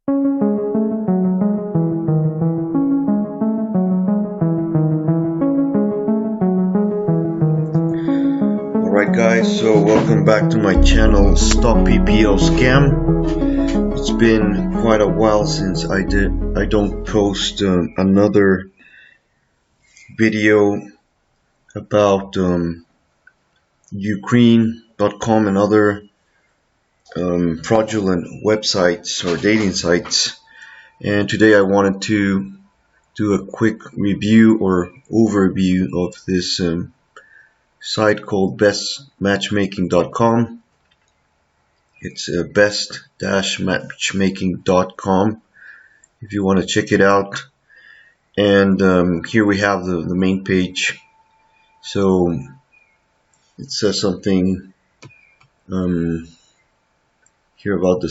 Alright guys, so welcome back to my channel Stop PPL Scam. It's been quite a while since I don't post another video about Ukraine.com and other fraudulent websites or dating sites. And today I wanted to do a quick review or overview of this site called bestmatchmaking.com. It's best-matchmaking.com if you want to check it out. And here we have the main page. So it says something here about the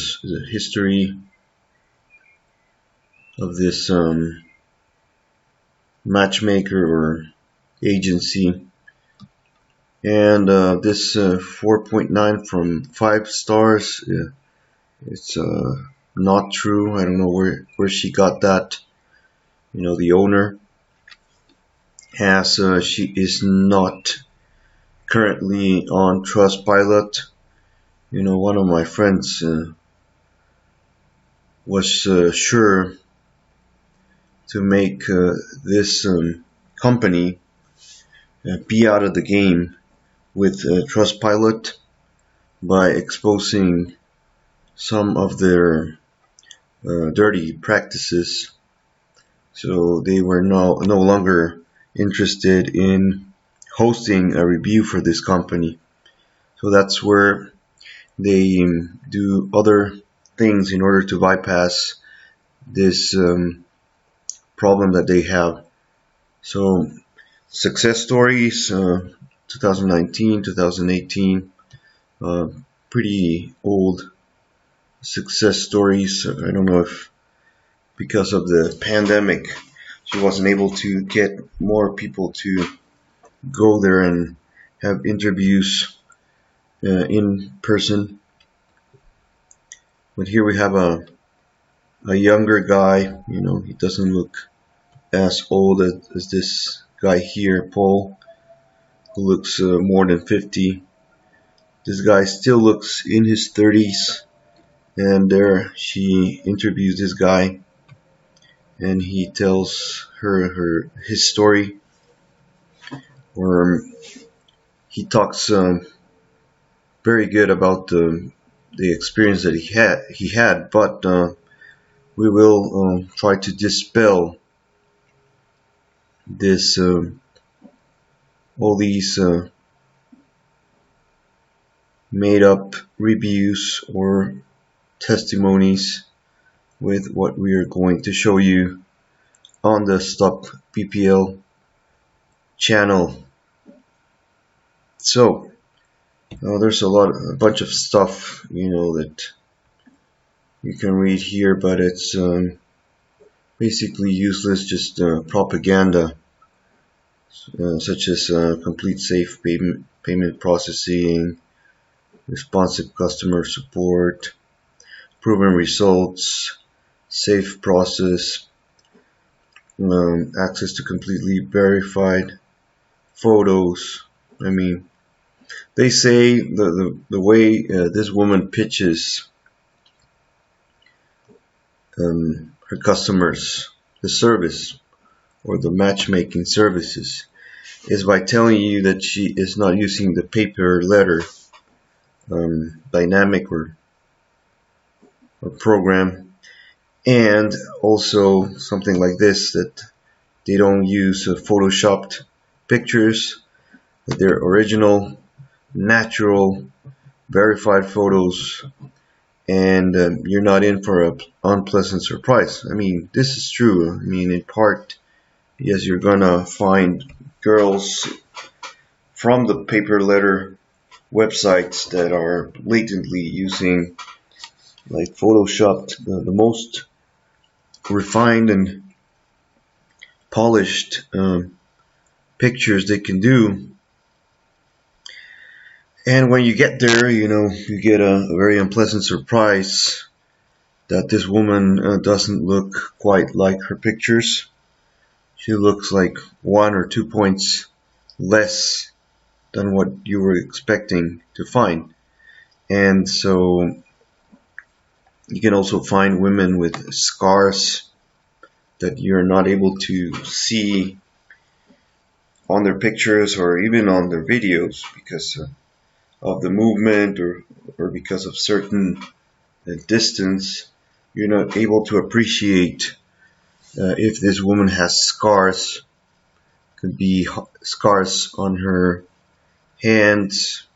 history of this matchmaker or agency. And this 4.9 from 5 stars, it's not true. I don't know where she got that. You know, the owner has she is not currently on Trustpilot. You know, one of my friends was sure to make this company be out of the game with Trustpilot by exposing some of their dirty practices. So they were no longer interested in hosting a review for this company. So that's where they do other things in order to bypass this problem that they have. So success stories, 2019, 2018, pretty old success stories. I don't know if because of the pandemic she wasn't able to get more people to go there and have interviews in person. But here we have a younger guy. You know, he doesn't look as old as this guy here, Paul, who looks more than 50. This guy still looks in his 30s, and there she interviews this guy, and he tells her his story, or he talks very good about the experience that he had, but we will try to dispel this all these made up reviews or testimonies with what we are going to show you on the Stop PPL channel. So there's a bunch of stuff, you know, that you can read here, but it's basically useless, just propaganda, such as complete safe payment processing, responsive customer support, proven results, safe process, access to completely verified photos. I mean, they say the way this woman pitches her customers the service or the matchmaking services is by telling you that she is not using the paper letter dynamic or program, and also something like this, that they don't use photoshopped pictures, that they're original, natural, verified photos, and you're not in for an unpleasant surprise. I mean, this is true. I mean, in part, yes, you're gonna find girls from the paper letter websites that are blatantly using like photoshopped, the most refined and polished pictures they can do. And when you get there, you know, you get a very unpleasant surprise that this woman doesn't look quite like her pictures. She looks like 1 or 2 points less than what you were expecting to find. And so you can also find women with scars that you're not able to see on their pictures or even on their videos because of the movement or because of certain distance. You're not able to appreciate if this woman has scars. Could be scars on her hands,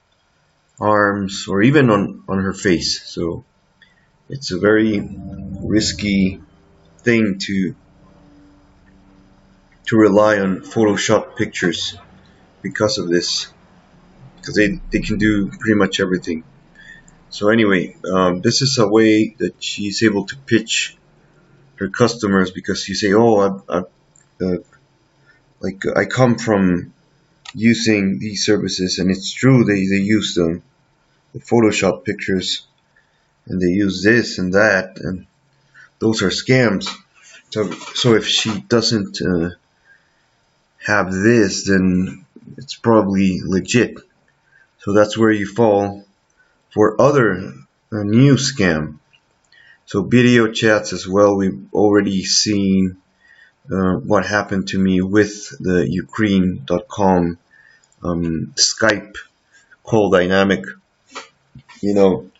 arms, or even on her face. So it's a very risky thing to rely on Photoshop pictures because of this, because they can do pretty much everything. So anyway, this is a way that she's able to pitch her customers, because you say, oh, I come from using these services, and it's true they use the Photoshop pictures, and they use this and that, and those are scams. So if she doesn't have this, then it's probably legit. So that's where you fall for other new scam. So video chats as well. We've already seen what happened to me with the Ukraine.com Skype call dynamic. You know,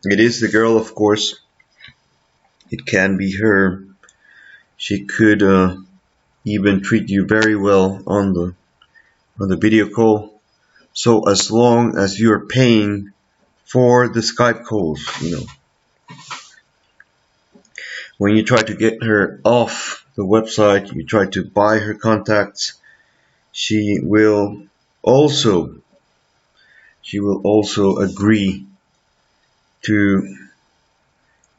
it is the girl, of course. It can be her. She could even treat you very well on the video call. So as long as you're paying for the Skype calls, when you try to get her off the website, you try to buy her contacts, she will also agree to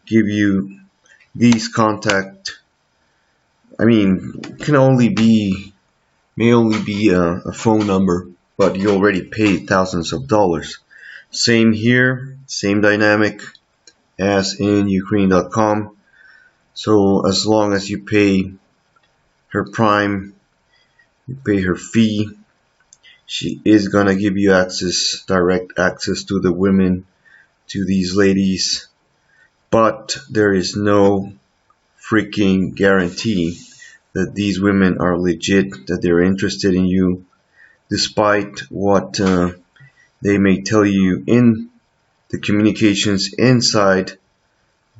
give you these contact. I mean, may only be a phone number, but you already paid thousands of dollars. Same here, same dynamic as in Ukraine.com. So as long as you pay her prime, you pay her fee, she is gonna give you direct access to the women, to these ladies. But there is no freaking guarantee that these women are legit, that they're interested in you, despite what they may tell you in the communications inside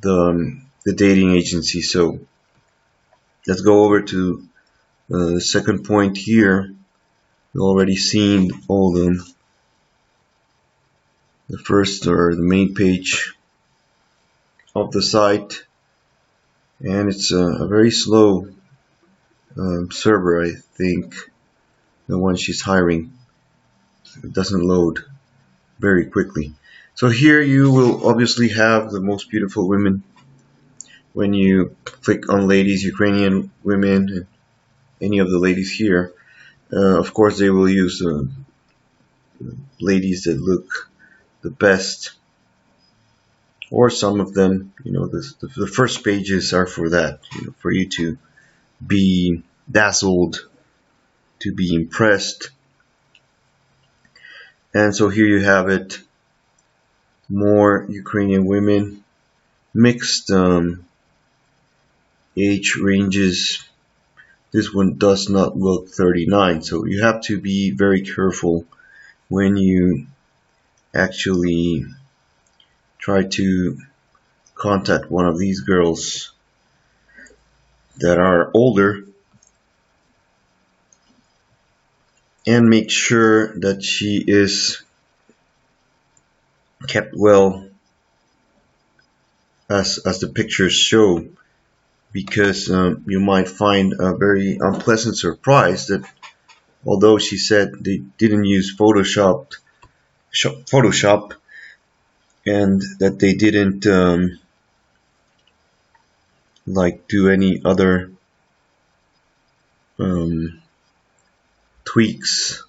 the dating agency. So let's go over to the second point here. We've already seen all the first or the main page of the site, and it's a very slow server. I think the one she's hiring, it doesn't load very quickly. So here you will obviously have the most beautiful women. When you click on ladies, Ukrainian women, any of the ladies here, of course they will use ladies that look the best, or some of them. The first pages are for that, for you to be dazzled, to be impressed. And so here you have it, more Ukrainian women, mixed age ranges. This one does not look 39, so you have to be very careful when you actually try to contact one of these girls that are older, and make sure that she is kept well, as the pictures show, because you might find a very unpleasant surprise that although she said they didn't use Photoshop, and that they didn't do any other tweaks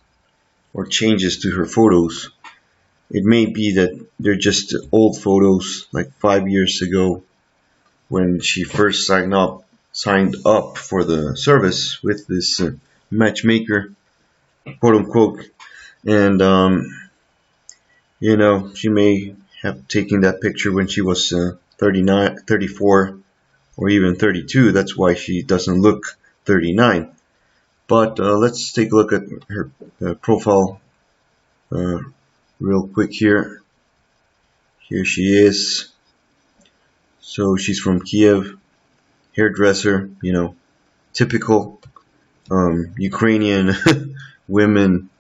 or changes to her photos. It may be that they're just old photos, like 5 years ago, when she first signed up for the service with this matchmaker, quote unquote. And she may have taken that picture when she was 39, 34, or even 32. That's why she doesn't look 39. But let's take a look at her profile real quick here. Here she is. So she's from Kiev, hairdresser, typical Ukrainian women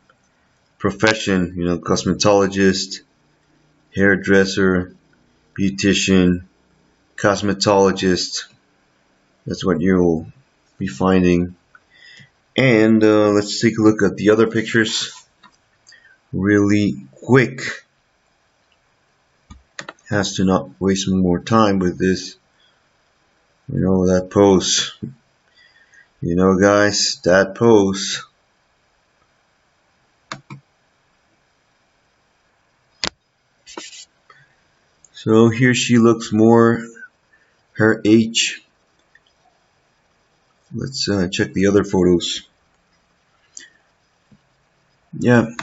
profession, cosmetologist, hairdresser, beautician, cosmetologist. That's what you'll be finding. And let's take a look at the other pictures really quick. Has to not waste more time with this. That pose. Guys, that pose. So here she looks more her age. Let's check the other photos. Yeah.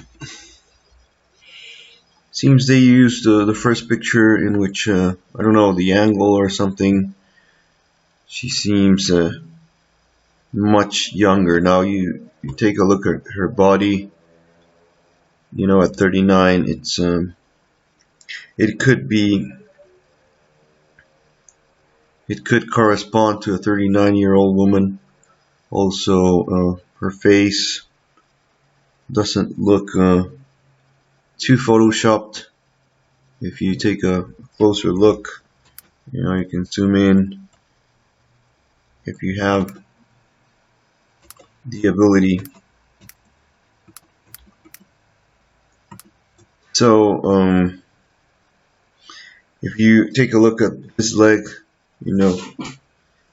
Seems they used the first picture in which, I don't know, the angle or something. She seems much younger. Now you take a look at her body. At 39, it could correspond to a 39-year-old woman. Also, her face doesn't look too photoshopped. If you take a closer look, you can zoom in if you have the ability. So if you take a look at this leg, it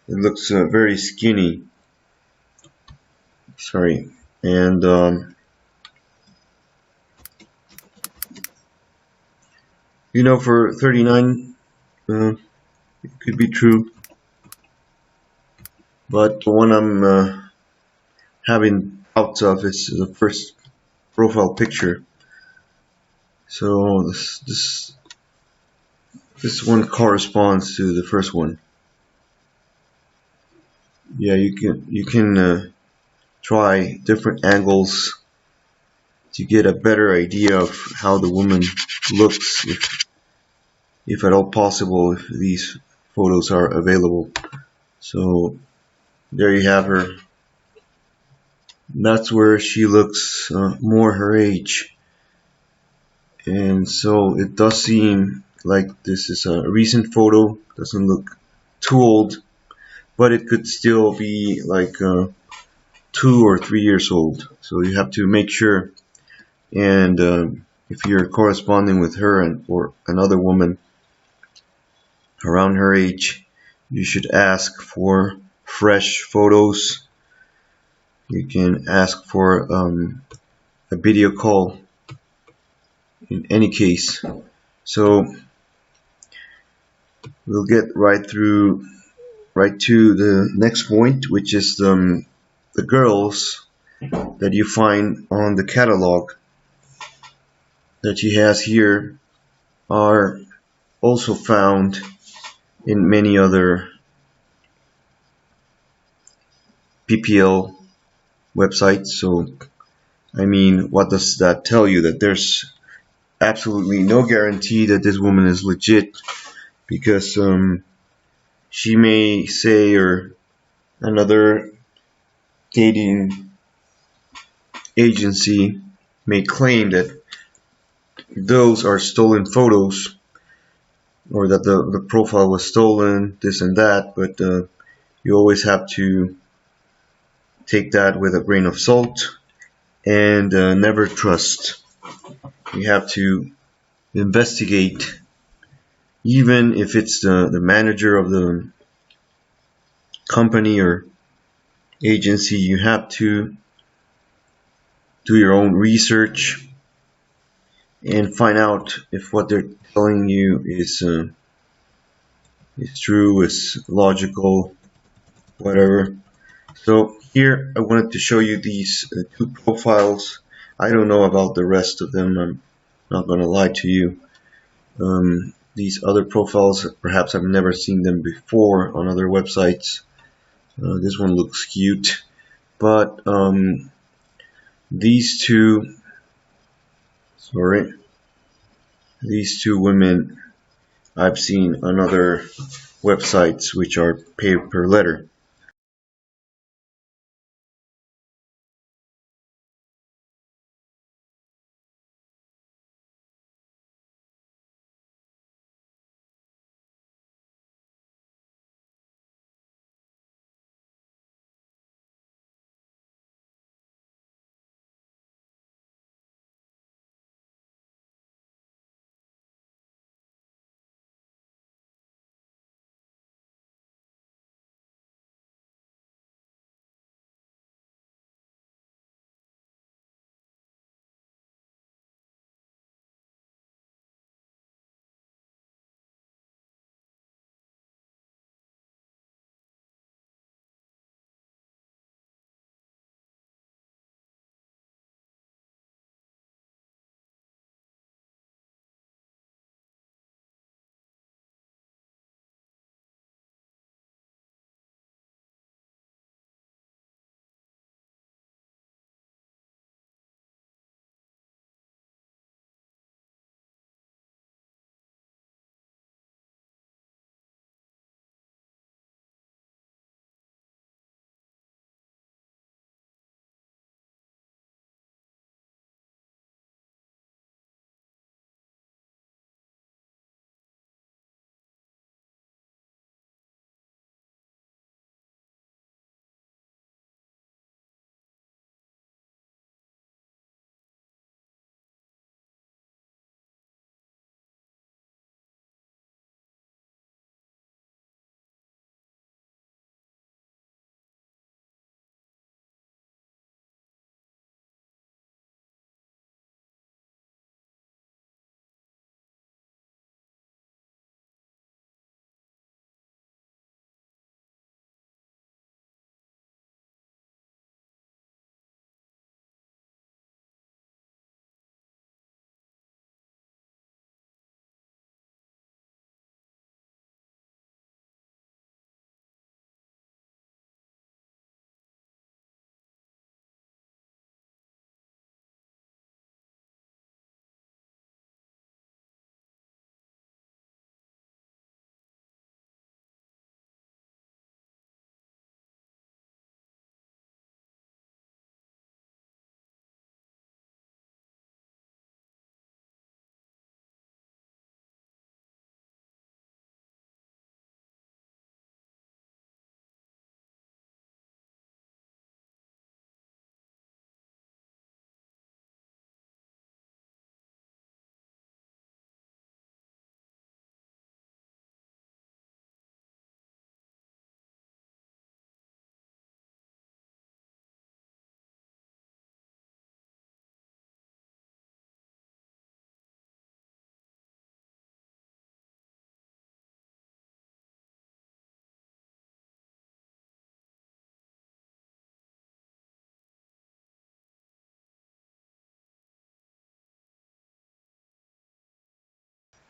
looks very skinny. Sorry. And for 39, it could be true. But the one I'm having doubts of is the first profile picture. So this one corresponds to the first one. Yeah, you can try different angles to get a better idea of how the woman looks, if at all possible, if these photos are available. So there you have her. That's where she looks more her age. And so it does seem like this is a recent photo. Doesn't look too old, but it could still be like 2 or 3 years old. So you have to make sure. And if you're corresponding with her or another woman around her age, you should ask for fresh photos. You can ask for a video call in any case. So we'll get right to the next point, which is the girls that you find on the catalog that she has here are also found in many other PPL websites. So I mean, what does that tell you? That there's absolutely no guarantee that this woman is legit, because she may say, or another dating agency may claim that those are stolen photos, or that the profile was stolen, this and that, but you always have to take that with a grain of salt and never trust. You have to investigate, even if it's the manager of the company or agency. You have to do your own research and find out if what they're telling you is it's true, it's logical, whatever. So here I wanted to show you these two profiles. I don't know about the rest of them, I'm not going to lie to you. These other profiles, perhaps I've never seen them before on other websites. This one looks cute, but these two, sorry, these two women I've seen on other websites which are pay per letter.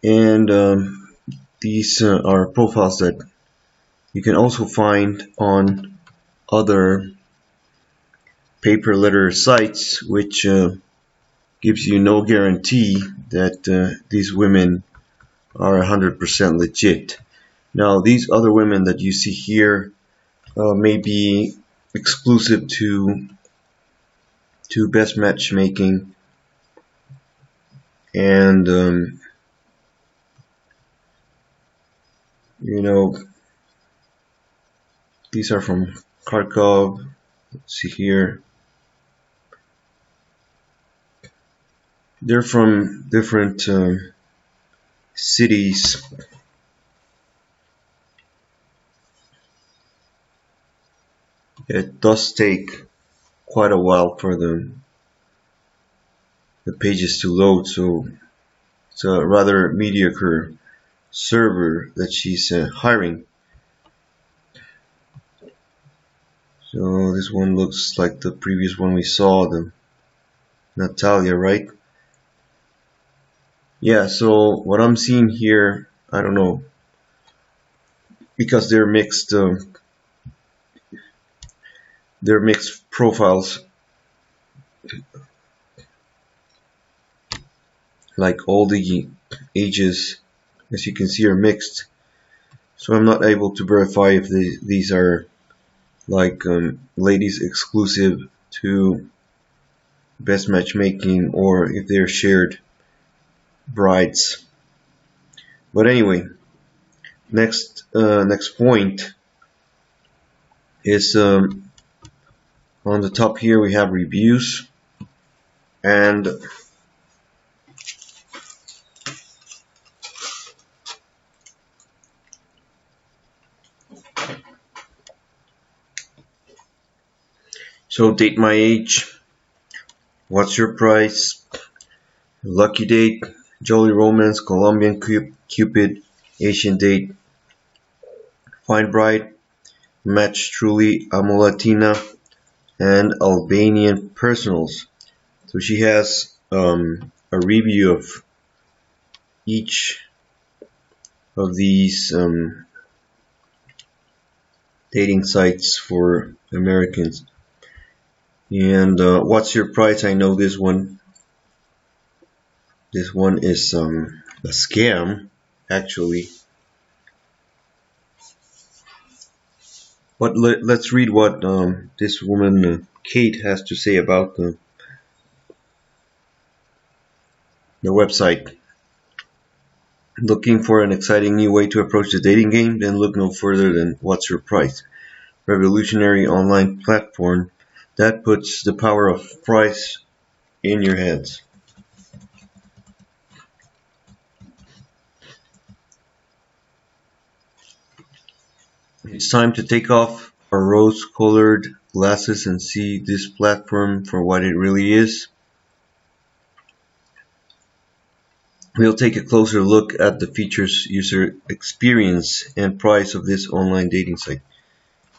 And these are profiles that you can also find on other pay-per-letter sites, which gives you no guarantee that these women are 100% legit. Now, these other women that you see here may be exclusive to best matchmaking, and you know, these are from Kharkov. Let's see here. They're from different cities. It does take quite a while for the pages to load, so it's a rather mediocre server that she's hiring. So this one looks like the previous one we saw, the Natalia, right? Yeah, so what I'm seeing here, I don't know, because they're mixed profiles, like all the ages, as you can see, are mixed. So I'm not able to verify if these are like ladies exclusive to best matchmaking or if they're shared brides. But anyway, next point is on the top here we have reviews, and so date my age, what's your price, lucky date, jolly romance, Colombian Cupid, Asian date, fine bride, match truly, amo Latina, and Albanian personals. So she has a review of each of these dating sites for Americans. And what's your price? I know this one. This one is a scam, actually. But let's read what this woman, Kate, has to say about the website. Looking for an exciting new way to approach the dating game? Then look no further than What's Your Price, revolutionary online platform that puts the power of price in your hands. It's time to take off our rose-colored glasses and see this platform for what it really is. We'll take a closer look at the features, user experience, and price of this online dating site.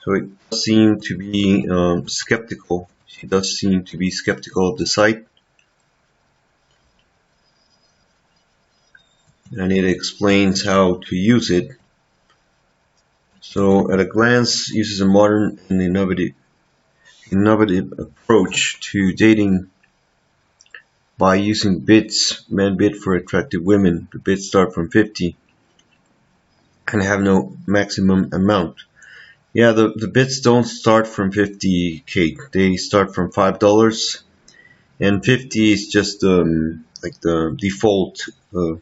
So it does seem to be skeptical. She does seem to be skeptical of the site. And it explains how to use it. So at a glance, uses a modern and innovative approach to dating by using bids. Men bid for attractive women. The bids start from 50 and have no maximum amount. Yeah, the bids don't start from 50K. They start from $5, and 50 is just like the default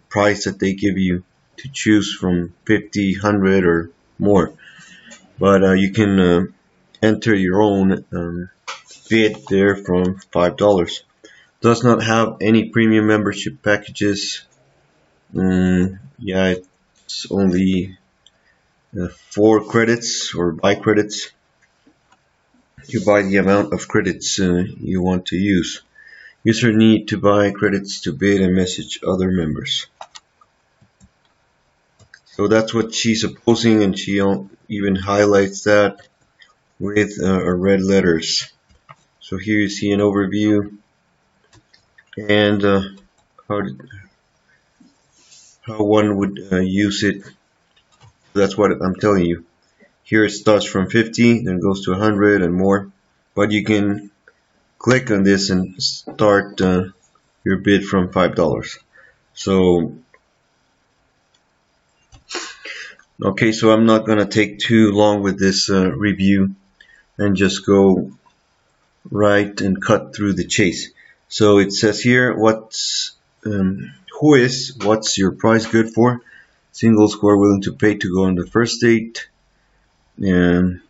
price that they give you to choose from, 50, 100, or more. But you can enter your own bid there from $5. Does not have any premium membership packages. Yeah, it's only 4 credits or buy credits. You buy the amount of credits you want to use. User need to buy credits to bid and message other members. So that's what she's opposing, and she even highlights that with red letters. So here you see an overview and how one would use it. That's what I'm telling you. Here it starts from 50, then goes to 100 and more. But you can click on this and start your bid from $5. So, okay, so I'm not going to take too long with this review and just go right and cut through the chase. So it says here, what's your price good for? Singles who are willing to pay to go on the first date. And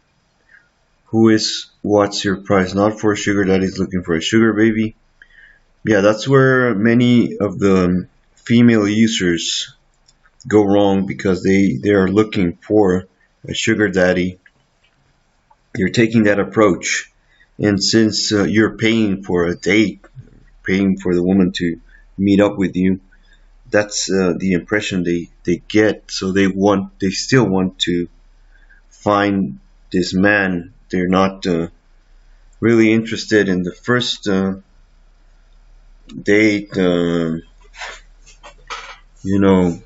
what's your price not for? Sugar daddy's looking for a sugar baby. Yeah, that's where many of the female users go wrong, because they are looking for a sugar daddy. You're taking that approach, and since you're paying for a date, paying for the woman to meet up with you, that's the impression they get. So they still want to find this man. They're not really interested in the first date, you know,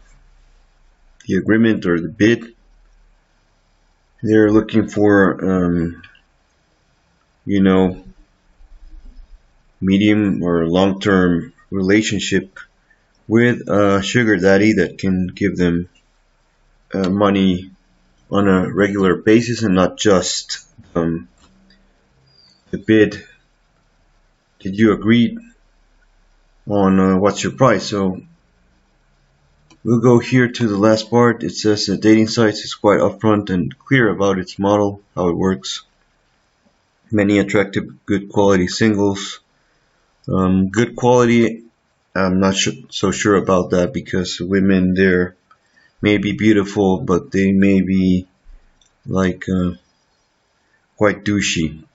the agreement or the bid. They're looking for, you know, medium or long-term relationship with a sugar daddy that can give them money on a regular basis and not just the bid. Did you agree on what's your price? So we'll go here to the last part. It says that dating sites is quite upfront and clear about its model, how it works. Many attractive, good quality singles. Good quality, I'm not so sure about that, because women there may be beautiful, but they may be like quite douchey.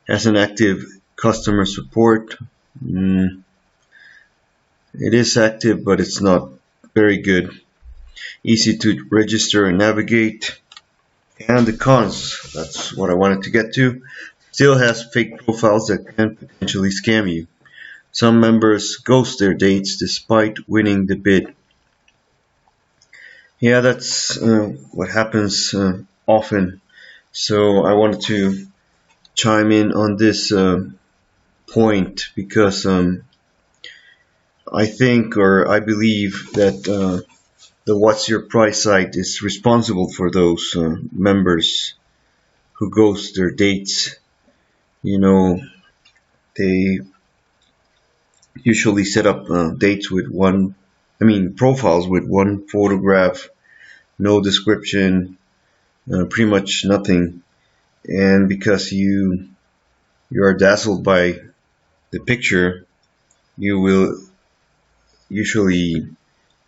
Has an active customer support. It is active, but it's not very good. Easy to register and navigate. And the cons, that's what I wanted to get to. Still has fake profiles that can potentially scam you. Some members ghost their dates despite winning the bid. Yeah, that's what happens often. So I wanted to chime in on this point because I think, or I believe that the What's Your Price site is responsible for those members who ghost their dates. You know, they usually set up dates with profiles with one photograph, no description, pretty much nothing. And because you are dazzled by the picture, you will usually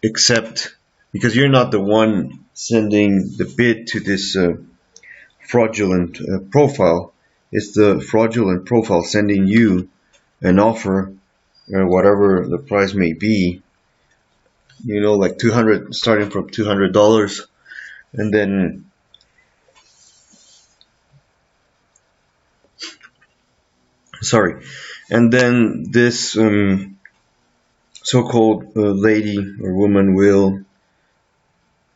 accept, because you're not the one sending the bid to this fraudulent profile. It's the fraudulent profile sending you an offer, whatever the price may be, like 200, starting from $200, and then this so-called lady or woman will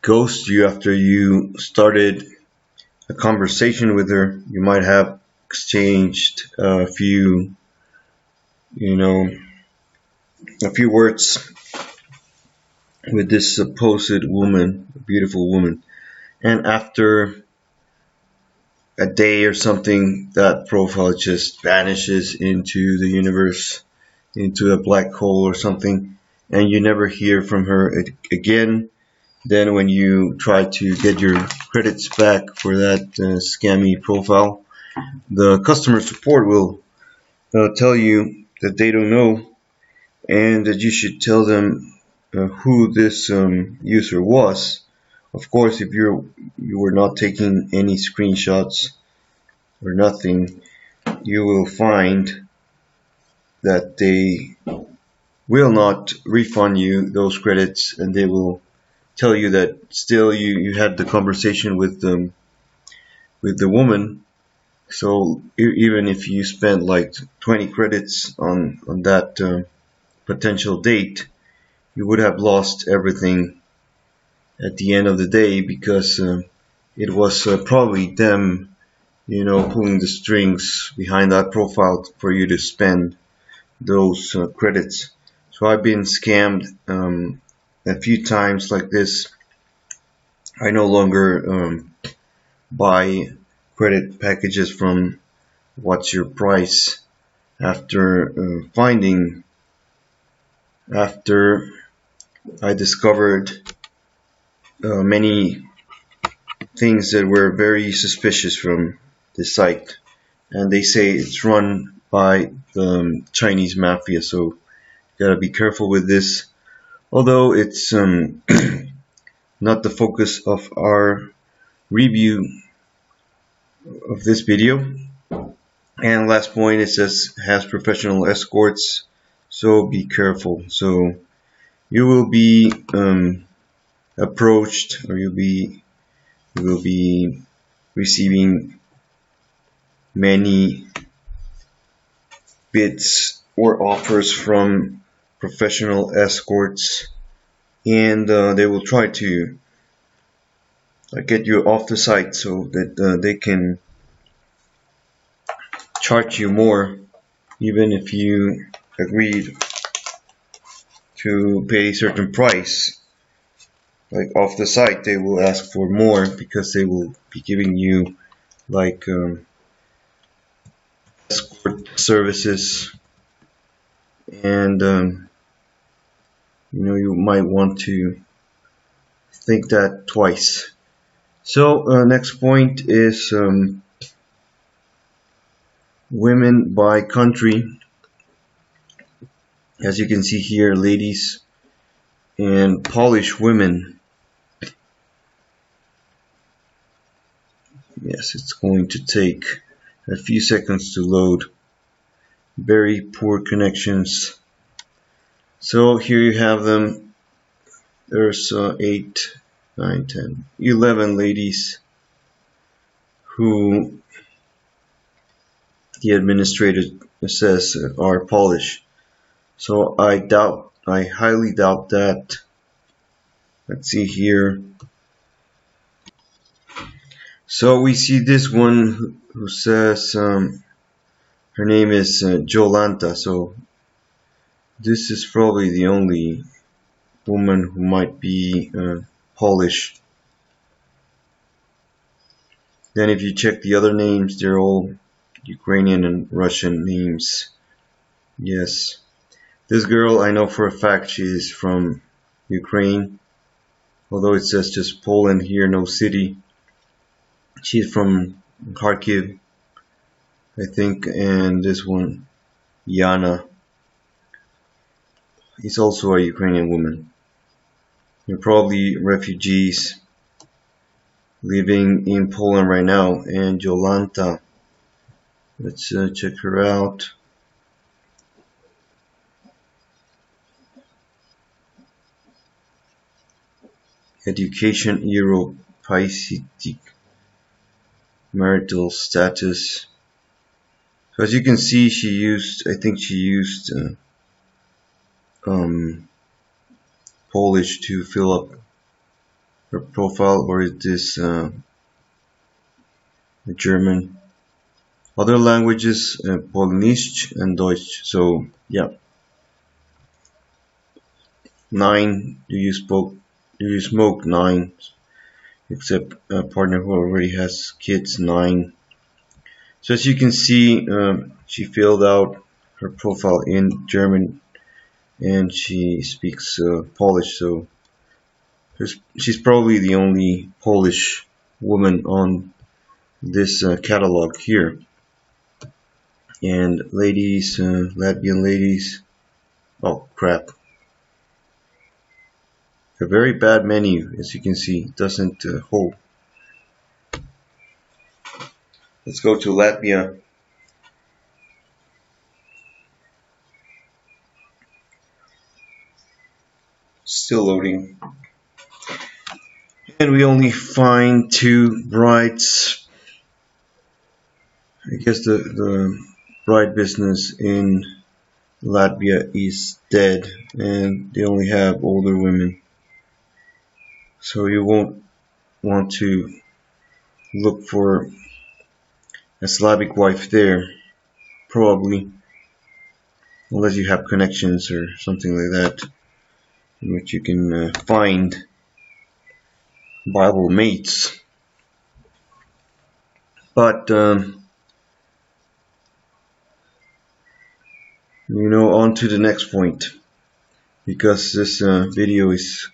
ghost you after you started a conversation with her. You might have exchanged a few words with this supposed woman, a beautiful woman, and after a day or something, that profile just vanishes into the universe, into a black hole or something, and you never hear from her again. Then when you try to get your credits back for that scammy profile, the customer support will tell you that they don't know, and that you should tell them who this user was. Of course, if you were not taking any screenshots or nothing, you will find that they will not refund you those credits, and they will tell you that still you had the conversation with the woman. So even if you spent like 20 credits on that potential date, you would have lost everything at the end of the day, because it was probably them, pulling the strings behind that profile for you to spend those credits. So I've been scammed a few times like this. I no longer buy credit packages from What's Your Price after I discovered many things that were very suspicious from the site, and they say it's run by the Chinese mafia, so you gotta be careful with this. Although it's not the focus of our review of this video. And last point, it says has professional escorts, so be careful. So you will be approached, or you will be receiving many bids or offers from professional escorts, and they will try to get you off the site so that they can charge you more, even if you agreed to pay a certain price. Like off the site, they will ask for more because they will be giving you like escort services, and you might want to think that twice. So next point is women by country. As you can see here, ladies and Polish women. Yes, it's going to take a few seconds to load. Very poor connections. So here you have them. There's 8, 9, 10, 11 ladies who the administrator says are Polish. So I highly doubt that. Let's see here. So we see this one who says her name is Jolanta. So this is probably the only woman who might be Polish. Then if you check the other names, they're all Ukrainian and Russian names. Yes. This girl, I know for a fact she is from Ukraine. Although it says just Poland here, no city. She's from Kharkiv, I think. And this one, Yana, is also a Ukrainian woman. They're probably refugees living in Poland right now. And Jolanta, let's check her out. Education, Europaitic, marital status. So as you can see, I think she used Polish to fill up her profile, or is this German? Other languages, Polnish and Deutsch. So yeah. 9, do you smoke? 9, except a partner who already has kids. 9. So as you can see, she filled out her profile in German, and she speaks Polish. So she's probably the only Polish woman on this catalog here. And ladies, Latvian ladies. Oh crap. A very bad menu, as you can see. It doesn't hold. Let's go to Latvia. Still loading. And we only find 2 brides. I guess the bride business in Latvia is dead, and they only have older women. So you won't want to look for a Slavic wife there, probably, unless you have connections or something like that, in which you can find Bible mates. But on to the next point, because this video is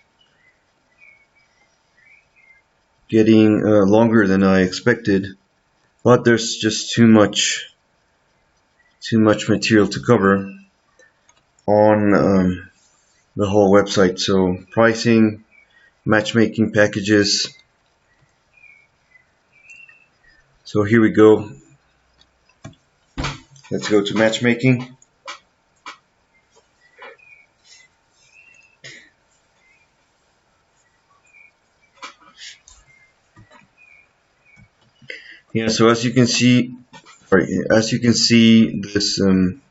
getting longer than I expected, but there's just too much material to cover on the whole website. So pricing, matchmaking packages. So here we go. Let's go to matchmaking. Yeah, so as you can see, this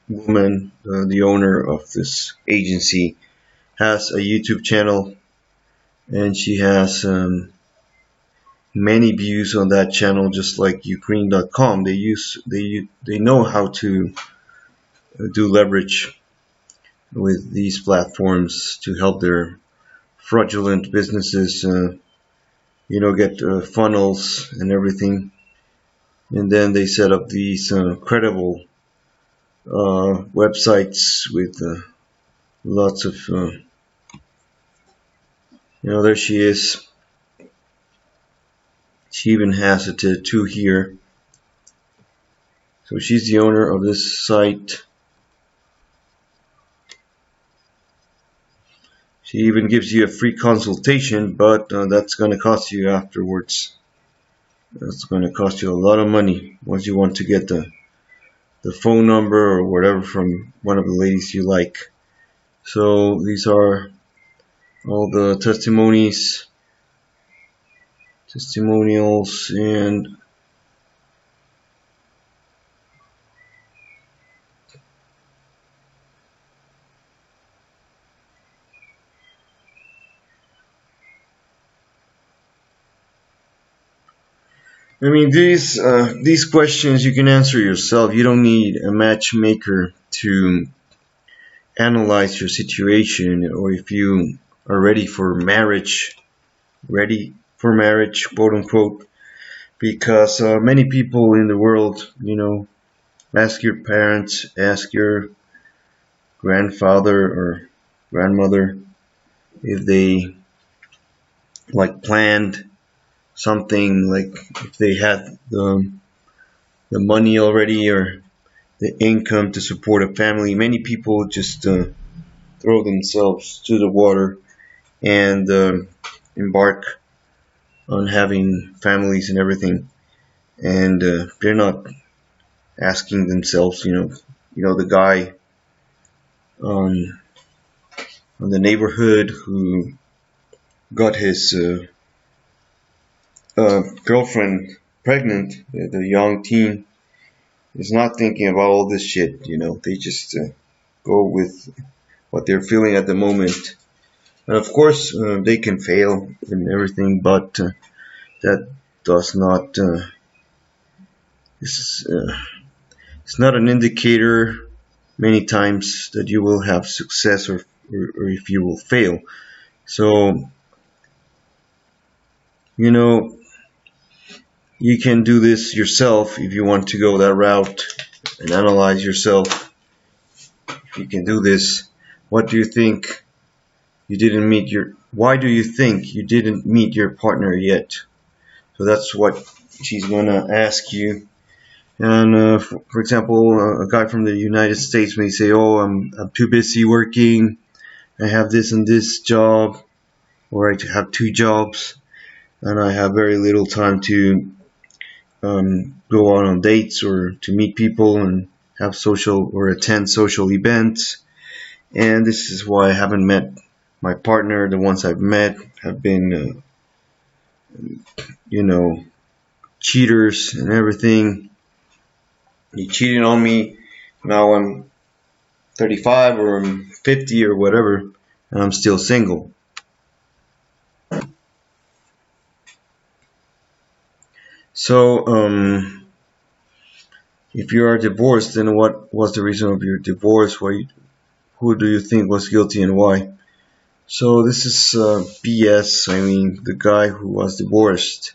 woman, the owner of this agency, has a YouTube channel, and she has many views on that channel, just like Ukraine.com. They know how to do leverage with these platforms to help their fraudulent businesses, get funnels and everything. And then they set up these credible websites with lots of, there she is. She even has a tattoo here. So she's the owner of this site. She even gives you a free consultation, but that's going to cost you afterwards. That's going to cost you a lot of money once you want to get the phone number or whatever from one of the ladies you like. So these are all the testimonials, and I mean, these questions you can answer yourself. You don't need a matchmaker to analyze your situation, or if you are ready for marriage, quote unquote. Because many people in the world, ask your parents, ask your grandfather or grandmother if they like planned something, like if they had the money already or the income to support a family. Many people just throw themselves to the water and embark on having families and everything, and they're not asking themselves, the guy on the neighborhood who got his girlfriend pregnant, the young teen, is not thinking about all this shit. They just go with what they're feeling at the moment. And of course, they can fail and everything, but that does not. This it's not an indicator many times that you will have success or if you will fail. So, you know, you can do this yourself if you want to go that route and analyze yourself. If you can do this, what do you think you didn't meet your why do you think you didn't meet your partner yet? So that's what she's gonna ask you. And for example, a guy from the United States may say, "Oh, I'm too busy working. I have this and this job, or I have two jobs, and I have very little time to go on dates or to meet people and have social or attend social events. And this is why I haven't met my partner. The ones I've met have been, cheaters and everything. He cheated on me. Now I'm 35 or I'm 50 or whatever, and I'm still single." So, if you are divorced, then what was the reason of your divorce? Who do you think was guilty and why? So this is BS. I mean, the guy who was divorced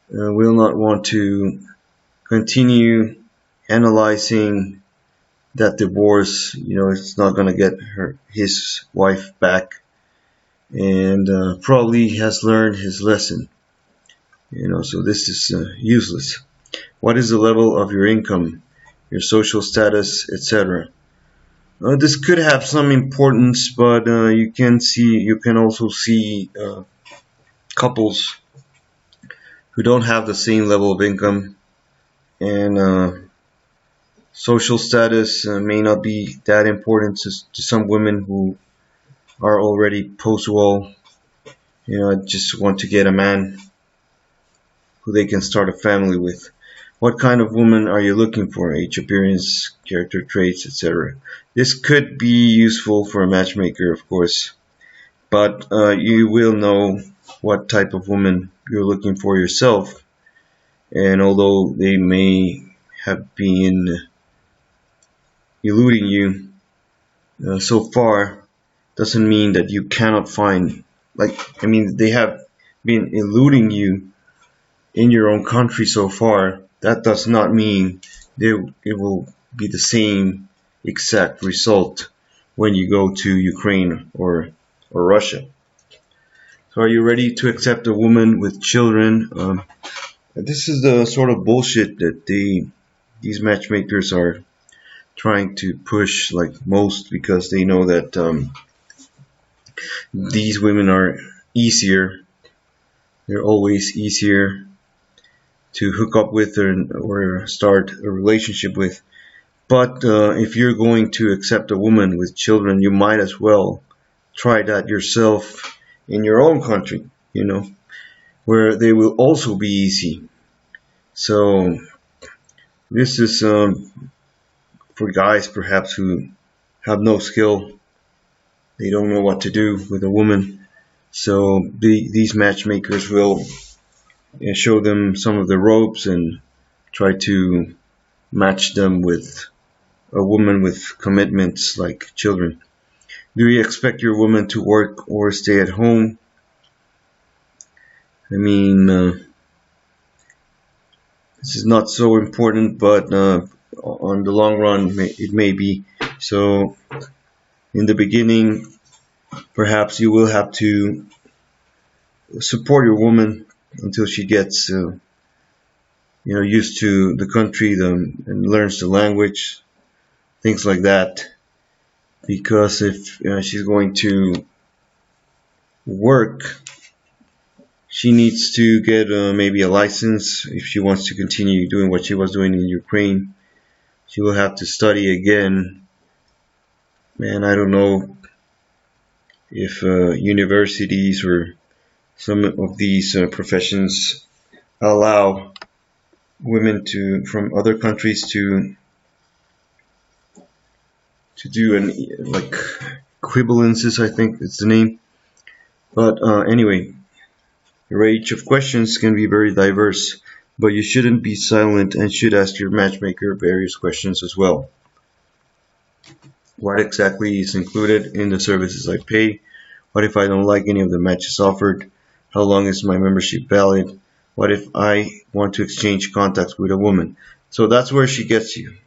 will not want to continue analyzing that divorce. It's not going to get his wife back, and probably has learned his lesson. So this is useless. What is the level of your income, your social status, etc.? This could have some importance, but you can also see couples who don't have the same level of income, and social status may not be that important to some women who are already post-wall. I just want to get a man. who they can start a family with. What kind of woman are you looking for? Age, appearance, character traits, etc. This could be useful for a matchmaker, of course, but you will know what type of woman you're looking for yourself. And although they may have been eluding you so far, doesn't mean that you cannot find, they have been eluding you in your own country so far. That does not mean it will be the same exact result when you go to Ukraine or Russia. So are you ready to accept a woman with children? This is the sort of bullshit that these matchmakers are trying to push, like most, because they know that these women are easier. They're always easier to hook up with or start a relationship with. But if you're going to accept a woman with children, you might as well try that yourself in your own country, where they will also be easy. So this is for guys perhaps who have no skill. They don't know what to do with a woman. So these matchmakers will show them some of the ropes and try to match them with a woman with commitments like children. Do you expect your woman to work or stay at home? I mean, this is not so important, but on the long run, it may be. So, in the beginning, perhaps you will have to support your woman until she gets, used to the country and learns the language, things like that. Because if she's going to work, she needs to get maybe a license if she wants to continue doing what she was doing in Ukraine. She will have to study again. Man, I don't know if universities or some of these professions allow women from other countries to do equivalences, I think it's the name. But anyway, the range of questions can be very diverse, but you shouldn't be silent and should ask your matchmaker various questions as well. What exactly is included in the services I pay? What if I don't like any of the matches offered? How long is my membership valid? What if I want to exchange contacts with a woman? So that's where she gets you.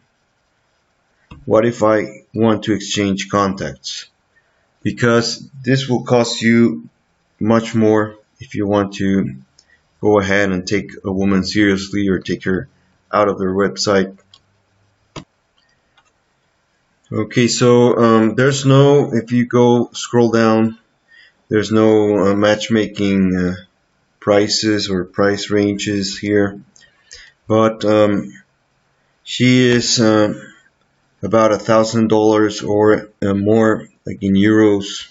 What if I want to exchange contacts? Because this will cost you much more if you want to go ahead and take a woman seriously or take her out of their website. Okay, so if you go scroll down, there's no matchmaking prices or price ranges here, but she is about $1,000 or more, like in euros.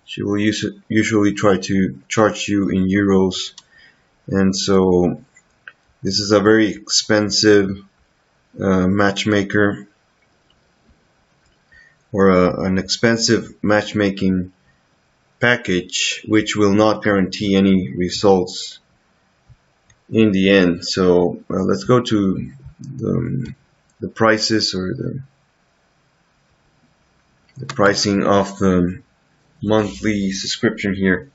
She will usually try to charge you in euros, and so this is a very expensive matchmaker, or an expensive matchmaking package, which will not guarantee any results in the end. So let's go to the prices, or the pricing of the monthly subscription here.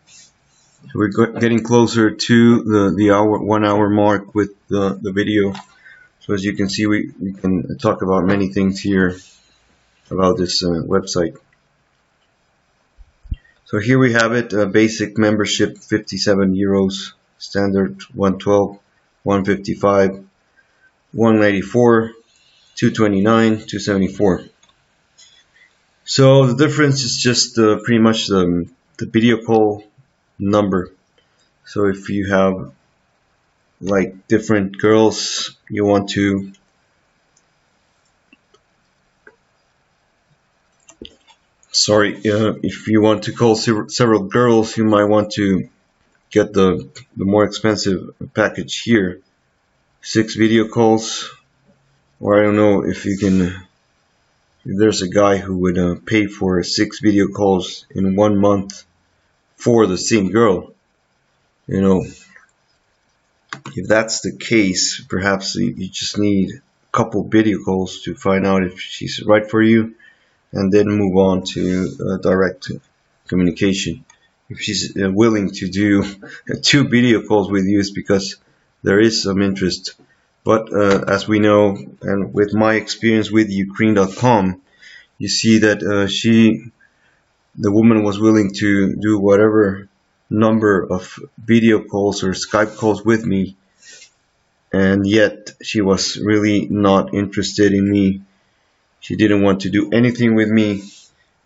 So we're getting closer to the 1 hour mark with the video. So as you can see, we can talk about many things here about this website. So here we have it, basic membership 57 euros, standard 112, 155, 194, 229, 274. So the difference is just pretty much the video call number. So if you have like different girls you want to if you want to call several girls, you might want to get the more expensive package here. 6 video calls, or I don't know if you can. If there's a guy who would pay for 6 video calls in 1 month for the same girl. You know, if that's the case, perhaps you just need a couple video calls to find out if she's right for you, and then move on to direct communication. If she's willing to do 2 video calls with you, it's because there is some interest. But as we know, and with my experience with Ukraine.com, you see that the woman was willing to do whatever number of video calls or Skype calls with me, and yet she was really not interested in me. She didn't want to do anything with me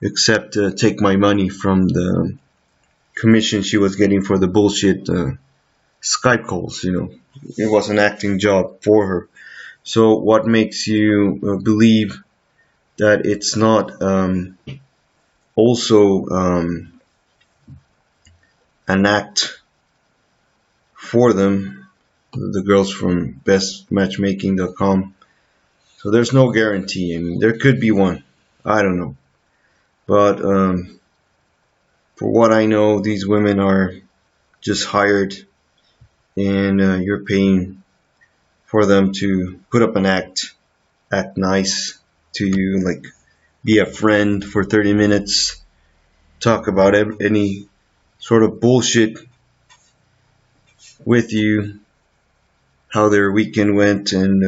except take my money from the commission she was getting for the bullshit Skype calls. It was an acting job for her. So what makes you believe that it's not also an act for them, the girls from bestmatchmaking.com? So there's no guarantee. I mean, there could be one. I don't know. But for what I know, these women are just hired, and you're paying for them to put up an act nice to you, like be a friend for 30 minutes, talk about any sort of bullshit with you, how their weekend went, and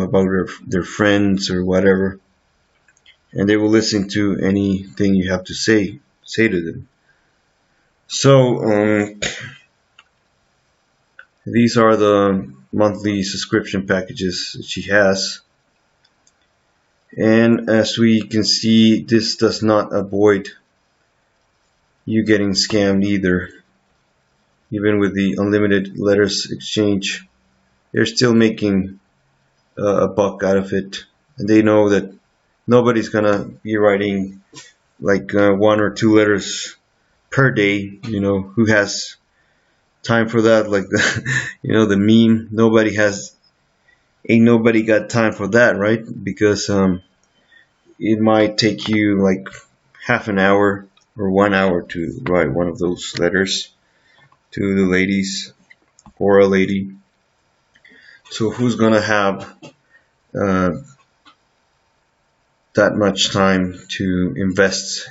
about their friends or whatever, and they will listen to anything you have to say to them. So these are the monthly subscription packages that she has, and as we can see, this does not avoid you getting scammed either. Even with the unlimited letters exchange, they're still making a buck out of it, and they know that nobody's gonna be writing like 1 or 2 letters per day. Who has time for that? Like the meme, ain't nobody got time for that, right? Because it might take you like half an hour or 1 hour to write one of those letters to the ladies or a lady. So who's gonna have that much time to invest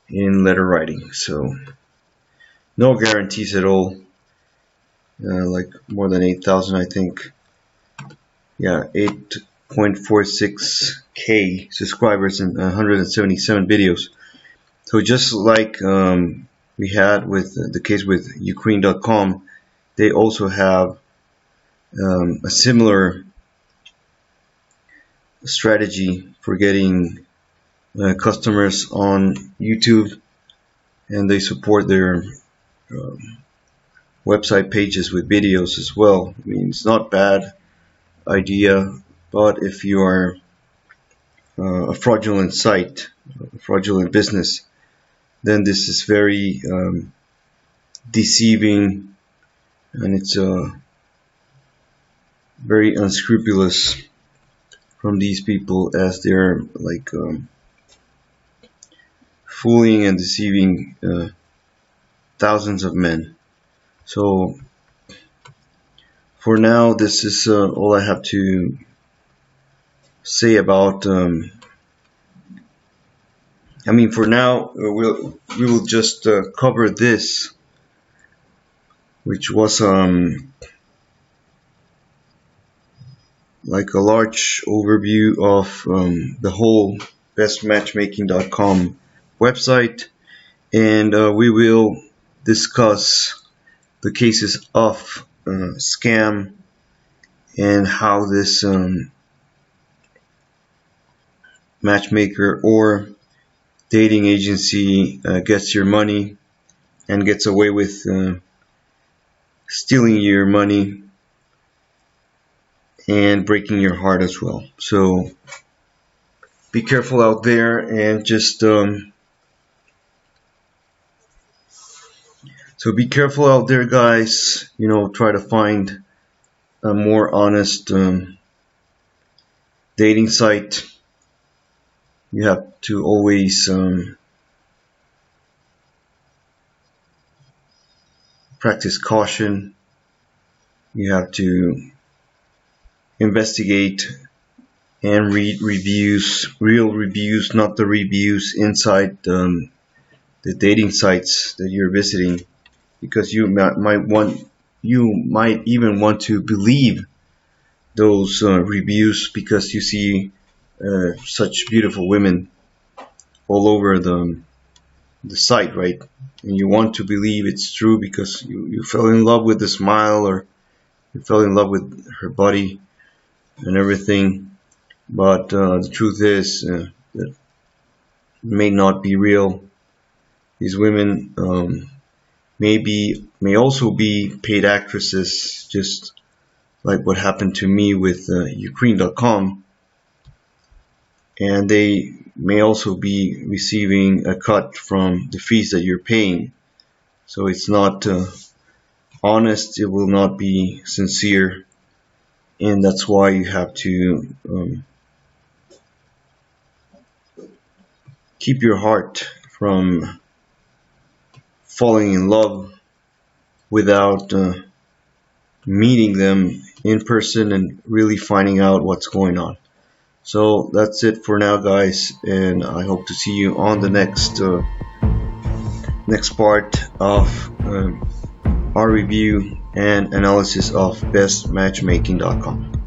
in letter writing? So no guarantees at all. Like more than 8,000, I think. Yeah, 8.46k subscribers and 177 videos. So just like we had with the case with Ukraine.com, they also have a similar strategy for getting customers on YouTube, and they support their website pages with videos as well. I mean, it's not bad idea, but if you are a fraudulent site, a fraudulent business, then this is very deceiving, and it's very unscrupulous from these people, as they're like fooling and deceiving thousands of men. So for now, this is all I have to say about for now, we will just cover this, which was like a large overview of the whole bestmatchmaking.com website, and we will discuss the cases of scam and how this matchmaker or dating agency gets your money and gets away with stealing your money and breaking your heart as well. So be careful out there, and just So be careful out there, guys. Try to find a more honest dating site. You have to always practice caution. You have to investigate and read reviews, real reviews, not the reviews inside the dating sites that you're visiting, because you might even want to believe those reviews because you see such beautiful women all over the site, right? And you want to believe it's true because you fell in love with the smile, or you fell in love with her body and everything. But the truth is that it may not be real. These women may also be paid actresses, just like what happened to me with Ukraine.com, and they may also be receiving a cut from the fees that you're paying. So it's not honest, it will not be sincere, and that's why you have to keep your heart from falling in love without meeting them in person and really finding out what's going on. So that's it for now, guys, and I hope to see you on the next part of our review and analysis of bestmatchmaking.com.